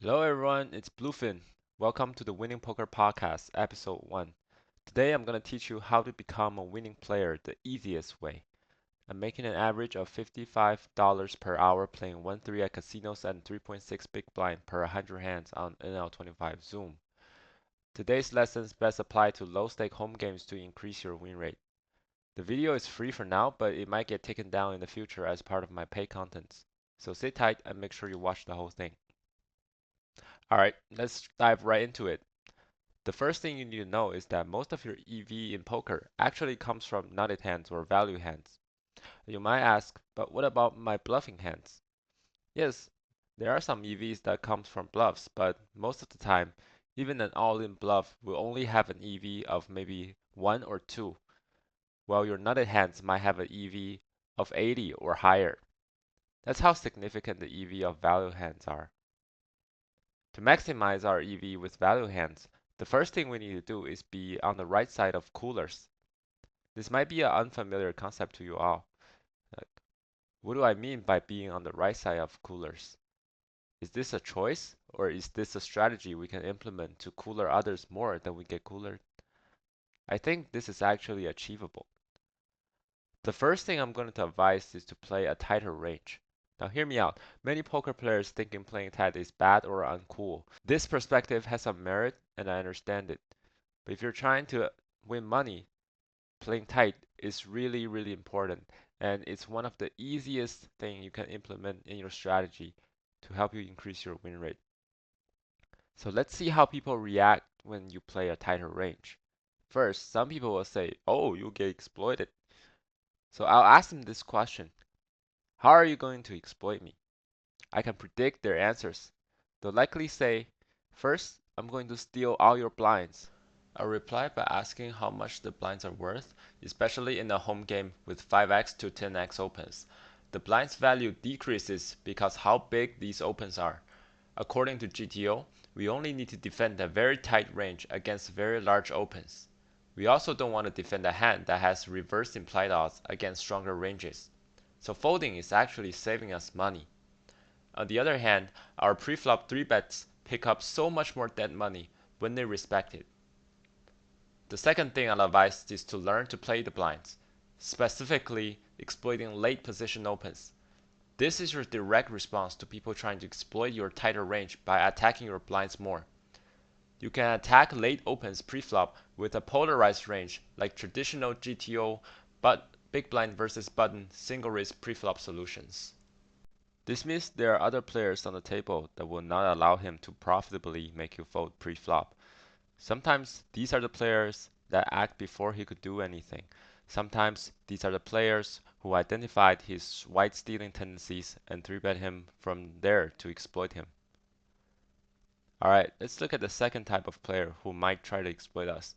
Hello everyone, it's Bluefin. Welcome to the Winning Poker Podcast, episode 1. Today I'm going to teach you how to become a winning player the easiest way. I'm making an average of $55 per hour playing 1-3 at casinos and 3.6 big blind per 100 hands on NL25 Zoom. Today's lessons best apply to low-stake home games to increase your win rate. The video is free for now, but it might get taken down in the future as part of my paid contents. So sit tight and make sure you watch the whole thing. Alright, let's dive right into it. The first thing you need to know is that most of your EV in poker actually comes from nutted hands or value hands. You might ask, but what about my bluffing hands? Yes, there are some EVs that comes from bluffs, but most of the time, even an all-in bluff will only have an EV of maybe 1 or 2, while your nutted hands might have an EV of 80 or higher. That's how significant the EV of value hands are. To maximize our EV with value hands, the first thing we need to do is be on the right side of coolers. This might be an unfamiliar concept to you all. Like, what do I mean by being on the right side of coolers? Is this a choice, or is this a strategy we can implement to cooler others more than we get coolered? I think this is actually achievable. The first thing I'm going to advise is to play a tighter range. Now hear me out. Many poker players thinking playing tight is bad or uncool. This perspective has some merit and I understand it. But if you're trying to win money, playing tight is really, really important, and it's one of the easiest thing you can implement in your strategy to help you increase your win rate. So let's see how people react when you play a tighter range. First, some people will say, "Oh, you'll get exploited." So I'll ask them this question: how are you going to exploit me? I can predict their answers. They'll likely say, "First, I'm going to steal all your blinds." I'll reply by asking how much the blinds are worth, especially in a home game with 5x to 10x opens. The blind's value decreases because how big these opens are. According to GTO, we only need to defend a very tight range against very large opens. We also don't want to defend a hand that has reverse implied odds against stronger ranges. So folding is actually saving us money. On the other hand, our preflop 3 bets pick up so much more dead money when they respect it. The second thing I'll advise is to learn to play the blinds, specifically exploiting late position opens. This is your direct response to people trying to exploit your tighter range by attacking your blinds more. You can attack late opens preflop with a polarized range like traditional GTO, but big blind versus button single raise preflop solutions. This means there are other players on the table that will not allow him to profitably make you fold pre-flop. Sometimes these are the players that act before he could do anything. Sometimes these are the players who identified his white stealing tendencies and 3-bet him from there to exploit him. Alright, let's look at the second type of player who might try to exploit us.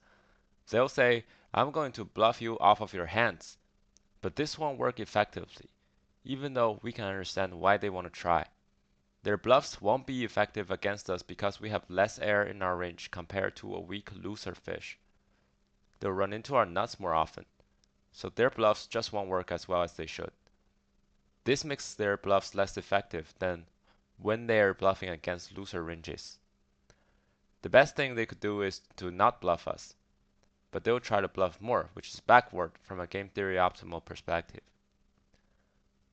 They'll say, "I'm going to bluff you off of your hands." But this won't work effectively, even though we can understand why they want to try. Their bluffs won't be effective against us because we have less air in our range compared to a weak looser fish. They'll run into our nuts more often, so their bluffs just won't work as well as they should. This makes their bluffs less effective than when they are bluffing against looser ranges. The best thing they could do is to not bluff us, but they'll try to bluff more, which is backward from a game theory optimal perspective.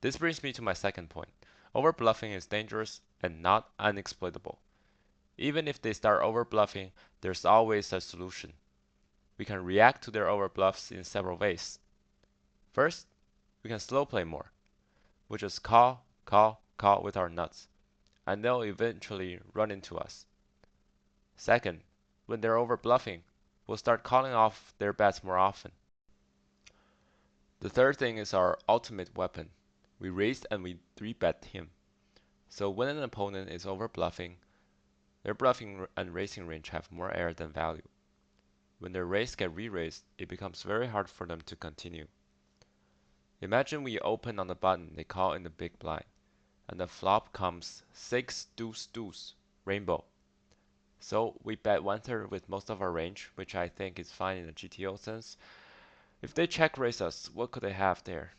This brings me to my second point. Overbluffing is dangerous and not unexploitable. Even if they start overbluffing, there's always a solution. We can react to their overbluffs in several ways. First, we can slow play more. We just call, call, call with our nuts, and they'll eventually run into us. Second, when they're overbluffing, we'll start calling off their bets more often. The third thing is our ultimate weapon. We raise and we 3-bet him. So when an opponent is overbluffing, their bluffing and raising range have more air than value. When their raise get re-raised, it becomes very hard for them to continue. Imagine we open on the button they call in the big blind, and the flop comes 6 deuce deuce, rainbow. So we bet 1/3 with most of our range, which I think is fine in a GTO sense. If they check raise us, what could they have there?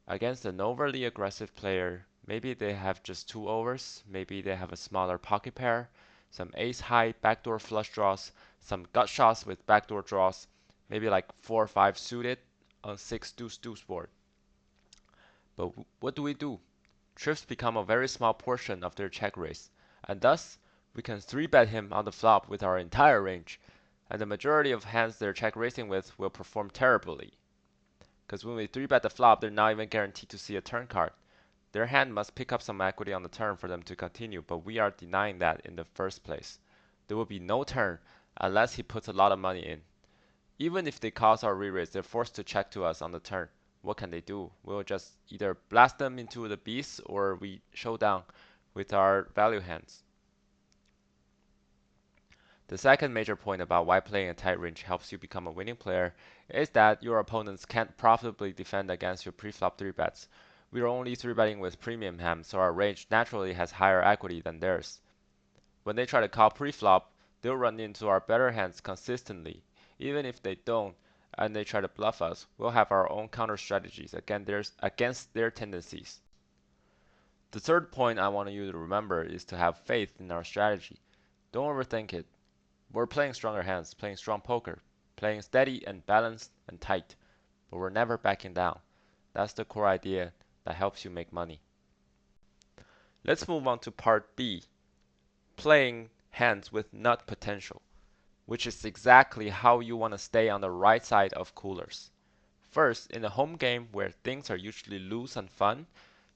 Against an overly aggressive player, Maybe they have just two overs, maybe they have a smaller pocket pair, some ace high backdoor flush draws, some gut shots with backdoor draws, maybe like 4 or 5 suited on 6 deuce deuce board. But what do? Trips become a very small portion of their check raise, and thus we can 3-bet him on the flop with our entire range, and the majority of hands they're check raising with will perform terribly. Because when we 3-bet the flop, they're not even guaranteed to see a turn card. Their hand must pick up some equity on the turn for them to continue, but we are denying that in the first place. There will be no turn unless he puts a lot of money in. Even if they cause our re-raise, they're forced to check to us on the turn. What can they do? We'll just either blast them into the beast or we showdown with our value hands. The second major point about why playing a tight range helps you become a winning player is that your opponents can't profitably defend against your pre-flop 3-bets. We are only 3-betting with premium hands, so our range naturally has higher equity than theirs. When they try to call pre-flop, they'll run into our better hands consistently. Even if they don't, and they try to bluff us, we'll have our own counter strategies against their tendencies. The third point I want you to remember is to have faith in our strategy. Don't overthink it. We're playing stronger hands, playing strong poker, playing steady and balanced and tight, but we're never backing down. That's the core idea that helps you make money. Let's move on to part B, playing hands with nut potential, which is exactly how you want to stay on the right side of coolers. First, in a home game where things are usually loose and fun,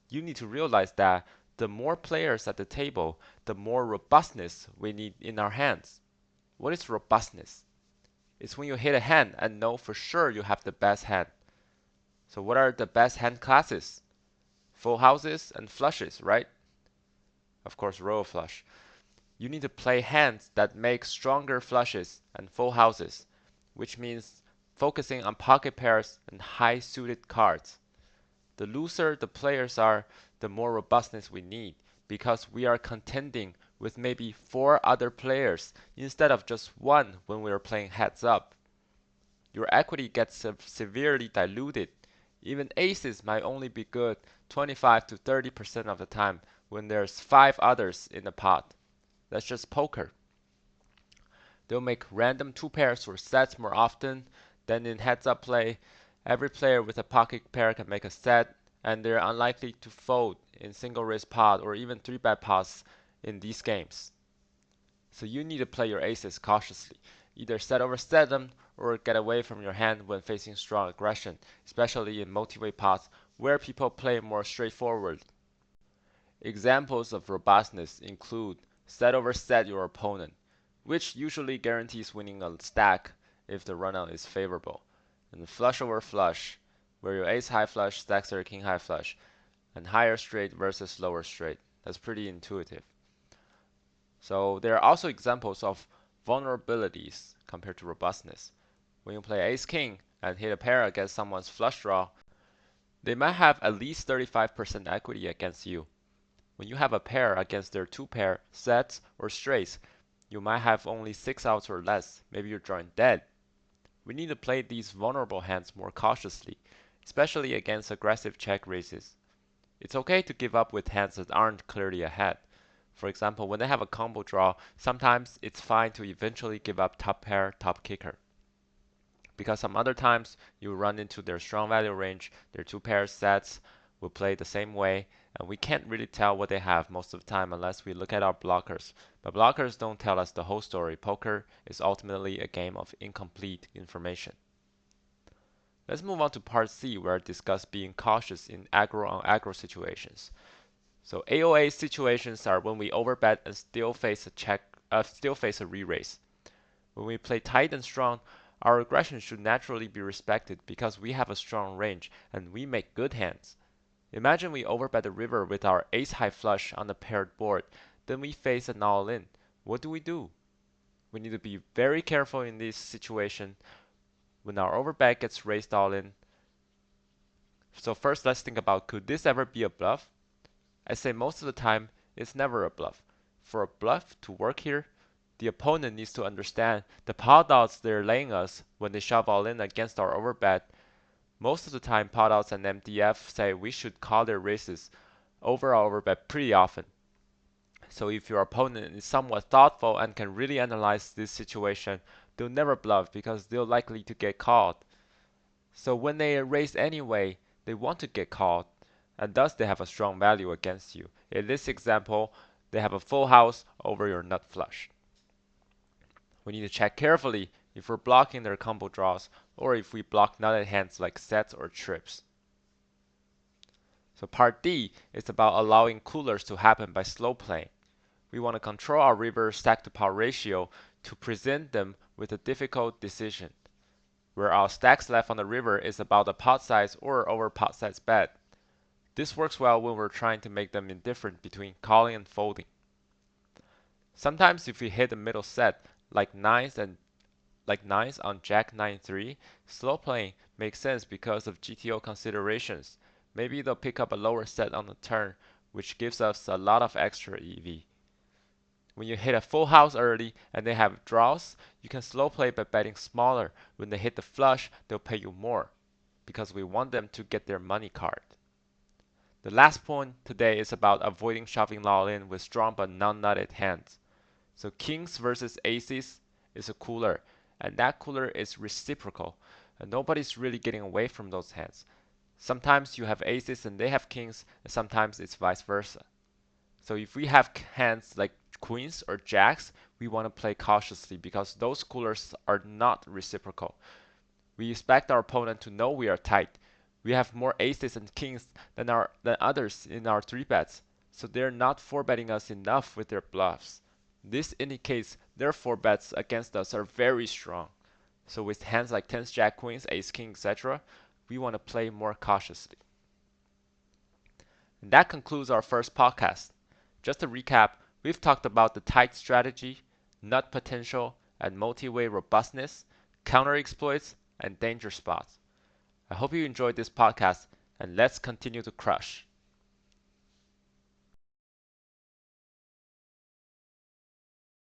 you need to realize that the more players at the table, the more robustness we need in our hands. What is robustness? It's when you hit a hand and know for sure you have the best hand. So what are the best hand classes? Full houses and flushes, right? Of course, royal flush. You need to play hands that make stronger flushes and full houses, which means focusing on pocket pairs and high suited cards. The looser the players are, the more robustness we need, because we are contending with maybe 4 other players instead of just one when we are playing heads up. Your equity gets severely diluted. Even aces might only be good 25 to 30% of the time when there's 5 others in the pot. That's just poker. They'll make random 2 pairs or sets more often than in heads up play. Every player with a pocket pair can make a set, and they're unlikely to fold in single raise pot or even 3-bet pots in these games. So you need to play your aces cautiously. Either set over set them or get away from your hand when facing strong aggression, especially in multiway pots where people play more straightforward. Examples of robustness include set over set your opponent, which usually guarantees winning a stack if the runout is favorable, and flush over flush, where your ace high flush stacks their king high flush, and higher straight versus lower straight. That's pretty intuitive. So there are also examples of vulnerabilities compared to robustness. When you play ace king and hit a pair against someone's flush draw, they might have at least 35% equity against you. When you have a pair against their 2 pair, sets, or straights, you might have only 6 outs or less. Maybe you're drawing dead. We need to play these vulnerable hands more cautiously, especially against aggressive check raises. It's okay to give up with hands that aren't clearly ahead. For example, when they have a combo draw, sometimes it's fine to eventually give up top pair, top kicker. Because some other times you run into their strong value range, their 2 pair sets will play the same way, and we can't really tell what they have most of the time unless we look at our blockers. But blockers don't tell us the whole story. Poker is ultimately a game of incomplete information. Let's move on to part C, where I discuss being cautious in aggro on aggro situations. So AOA situations are when we overbet and still face a re-raise. When we play tight and strong, our aggression should naturally be respected because we have a strong range and we make good hands. Imagine we overbet the river with our ace high flush on the paired board, then we face an all-in. What do? We need to be very careful in this situation when our overbet gets raised all-in. So first let's think about, could this ever be a bluff? I say most of the time it's never a bluff. For a bluff to work here, the opponent needs to understand the pot odds they're laying us when they shove all in against our overbet. Most of the time pot odds and MDF say we should call their raises over or overbet pretty often. So if your opponent is somewhat thoughtful and can really analyze this situation, they'll never bluff because they're likely to get called. So when they raise anyway, they want to get called, and thus they have a strong value against you. In this example, they have a full house over your nut flush. We need to check carefully if we're blocking their combo draws or if we block nutted hands like sets or trips. So part D is about allowing coolers to happen by slow playing. We want to control our river stack to power ratio to present them with a difficult decision, where our stacks left on the river is about the pot size or over pot size bet. This works well when we're trying to make them indifferent between calling and folding. Sometimes if we hit the middle set, like nines on Jack 9-3, slow playing makes sense because of GTO considerations. Maybe they'll pick up a lower set on the turn, which gives us a lot of extra EV. When you hit a full house early and they have draws, you can slow play by betting smaller. When they hit the flush, they'll pay you more, because we want them to get their money card. The last point today is about avoiding shoving all-in with strong but non-nutted hands. So kings versus aces is a cooler, and that cooler is reciprocal, and nobody's really getting away from those hands. Sometimes you have aces and they have kings, and sometimes it's vice versa. So if we have hands like queens or jacks, we want to play cautiously because those coolers are not reciprocal. We expect our opponent to know we are tight. We have more aces and kings than others in our 3 bets, so they're not 4-betting us enough with their bluffs. This indicates their 4-bets against us are very strong. So with hands like 10s, jack, queens, ace, king, etc., we want to play more cautiously. And that concludes our first podcast. Just to recap, we've talked about the tight strategy, nut potential, and multi-way robustness, counter exploits, and danger spots. I hope you enjoyed this podcast, and let's continue to crush.